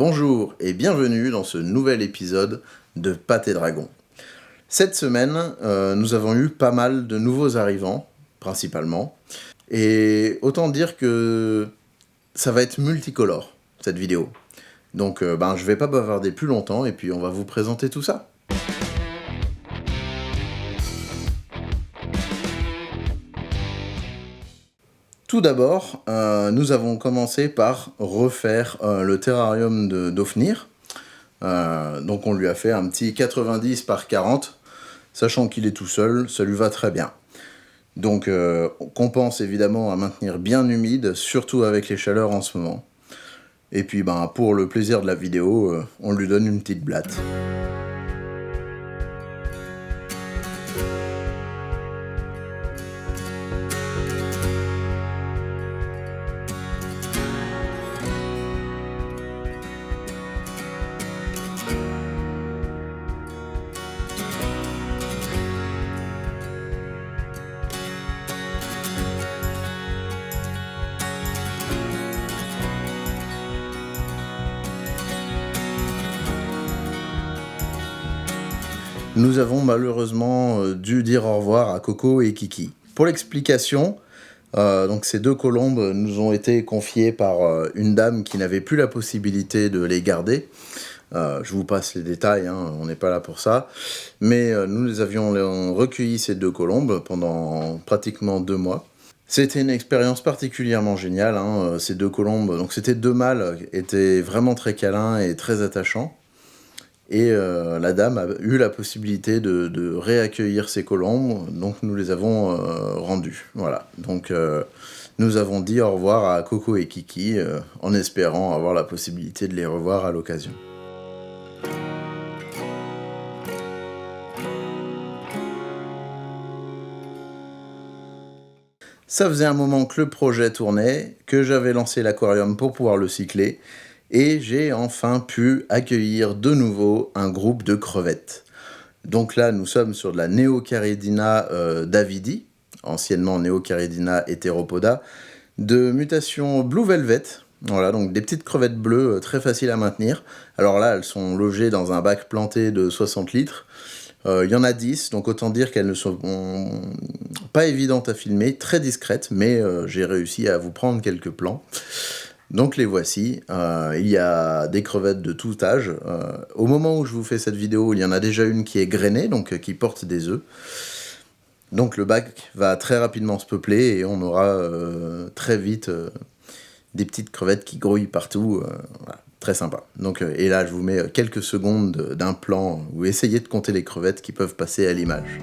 Bonjour et bienvenue dans ce nouvel épisode de Pâté Dragon. Cette semaine, nous avons eu pas mal de nouveaux arrivants, principalement. Et autant dire que ça va être multicolore, cette vidéo. Donc je vais pas bavarder plus longtemps et puis on va vous présenter tout ça. Tout d'abord, nous avons commencé par refaire le terrarium d'Ofnir. Donc on lui a fait un petit 90 par 40, sachant qu'il est tout seul, ça lui va très bien. Donc on pense évidemment à maintenir bien humide, surtout avec les chaleurs en ce moment. Et puis pour le plaisir de la vidéo, on lui donne une petite blatte. Nous avons malheureusement dû dire au revoir à Coco et Kiki. Pour l'explication, donc ces deux colombes nous ont été confiées par une dame qui n'avait plus la possibilité de les garder. Je vous passe les détails, on n'est pas là pour ça. Mais nous avions recueilli ces deux colombes pendant pratiquement 2 mois. C'était une expérience particulièrement géniale. Ces deux colombes, donc c'était 2 mâles, étaient vraiment très câlins et très attachants. Et la dame a eu la possibilité de réaccueillir ces colombes, donc nous les avons rendues. Voilà, donc nous avons dit au revoir à Coco et Kiki, en espérant avoir la possibilité de les revoir à l'occasion. Ça faisait un moment que le projet tournait, que j'avais lancé l'aquarium pour pouvoir le cycler, et j'ai enfin pu accueillir de nouveau un groupe de crevettes. Donc là, nous sommes sur de la Neocaridina davidi, anciennement Neocaridina heteropoda, de mutation Blue Velvet. Voilà, donc des petites crevettes bleues très faciles à maintenir. Alors là, elles sont logées dans un bac planté de 60 litres. Il y en a 10, donc autant dire qu'elles ne sont pas évidentes à filmer, très discrètes, mais j'ai réussi à vous prendre quelques plans. Donc les voici, il y a des crevettes de tout âge. Au moment où je vous fais cette vidéo, il y en a déjà une qui est grainée, donc qui porte des œufs. Donc le bac va très rapidement se peupler et on aura très vite des petites crevettes qui grouillent partout. Voilà, très sympa. Donc, et là, je vous mets quelques secondes d'un plan où essayez de compter les crevettes qui peuvent passer à l'image.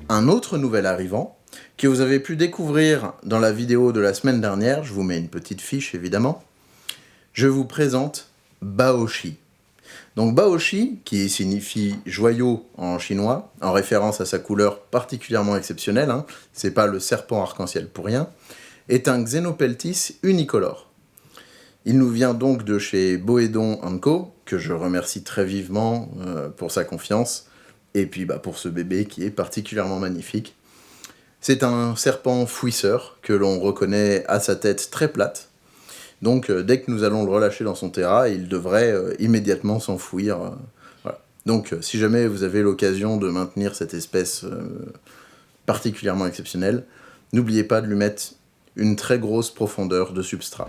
Un autre nouvel arrivant, que vous avez pu découvrir dans la vidéo de la semaine dernière, je vous mets une petite fiche évidemment, je vous présente Baoshi. Donc Baoshi, qui signifie joyau en chinois, en référence à sa couleur particulièrement exceptionnelle, c'est pas le serpent arc-en-ciel pour rien, est un Xenopeltis unicolore. Il nous vient donc de chez Boedon & Co, que je remercie très vivement pour sa confiance, et puis pour ce bébé qui est particulièrement magnifique. C'est un serpent fouisseur que l'on reconnaît à sa tête très plate. Donc dès que nous allons le relâcher dans son terrain, il devrait immédiatement s'enfouir. Voilà. Donc si jamais vous avez l'occasion de maintenir cette espèce particulièrement exceptionnelle, n'oubliez pas de lui mettre une très grosse profondeur de substrat.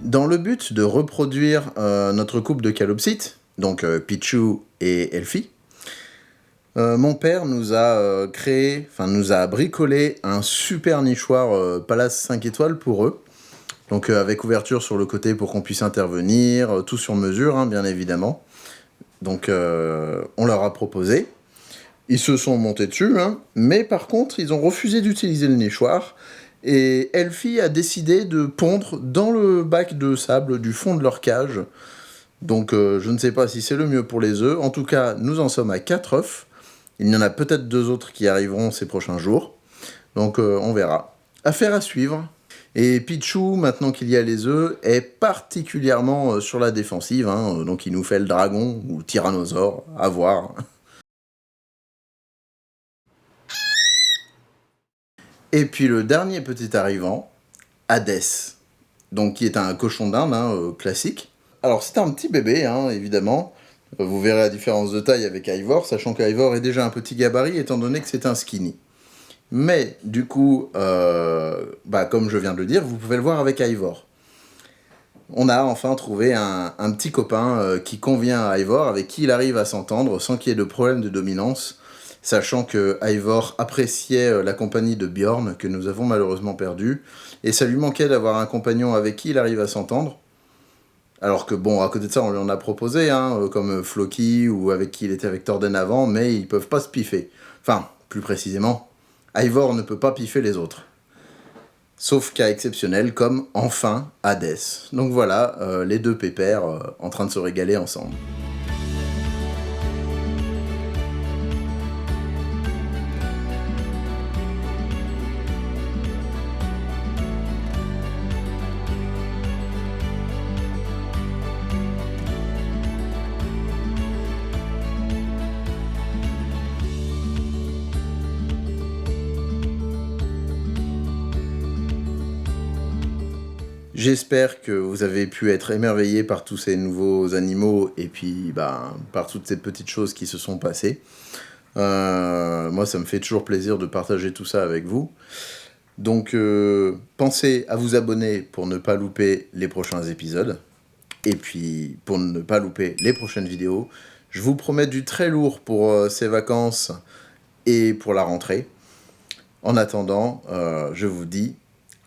Dans le but de reproduire notre couple de calopsites, donc Pichou et Elfie, mon père nous a nous a bricolé un super nichoir Palace 5 étoiles pour eux. Donc avec ouverture sur le côté pour qu'on puisse intervenir, tout sur mesure, hein, bien évidemment. Donc on leur a proposé. Ils se sont montés dessus, hein, mais par contre, ils ont refusé d'utiliser le nichoir. Et Elfie a décidé de pondre dans le bac de sable du fond de leur cage. Donc je ne sais pas si c'est le mieux pour les œufs. En tout cas, nous en sommes à 4 œufs. Il y en a peut-être 2 autres qui arriveront ces prochains jours. Donc on verra. Affaire à suivre. Et Pichou, maintenant qu'il y a les œufs, est particulièrement sur la défensive. Hein, donc il nous fait le dragon ou tyrannosaure, à voir. Et puis le dernier petit arrivant, Hadès, donc qui est un cochon d'Inde classique. Alors c'est un petit bébé, hein, évidemment. Vous verrez la différence de taille avec Ivor, sachant qu'Ivor est déjà un petit gabarit, étant donné que c'est un skinny. Mais du coup, comme je viens de le dire, vous pouvez le voir avec Ivor. On a enfin trouvé un petit copain qui convient à Ivor, avec qui il arrive à s'entendre sans qu'il y ait de problème de dominance, sachant que Ivor appréciait la compagnie de Bjorn, que nous avons malheureusement perdu, et ça lui manquait d'avoir un compagnon avec qui il arrive à s'entendre. Alors que bon, à côté de ça, on lui en a proposé, hein, comme Floki, ou avec qui il était avec Torden avant, mais ils peuvent pas se piffer. Enfin, plus précisément, Ivor ne peut pas piffer les autres. Sauf cas exceptionnel comme, enfin, Hadès. Donc voilà, les deux pépères en train de se régaler ensemble. J'espère que vous avez pu être émerveillés par tous ces nouveaux animaux et puis par toutes ces petites choses qui se sont passées. Moi, ça me fait toujours plaisir de partager tout ça avec vous. Donc, pensez à vous abonner pour ne pas louper les prochains épisodes. Et puis, pour ne pas louper les prochaines vidéos, je vous promets du très lourd pour ces vacances et pour la rentrée. En attendant, je vous dis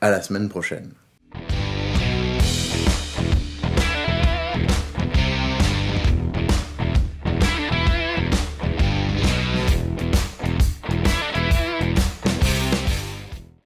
à la semaine prochaine.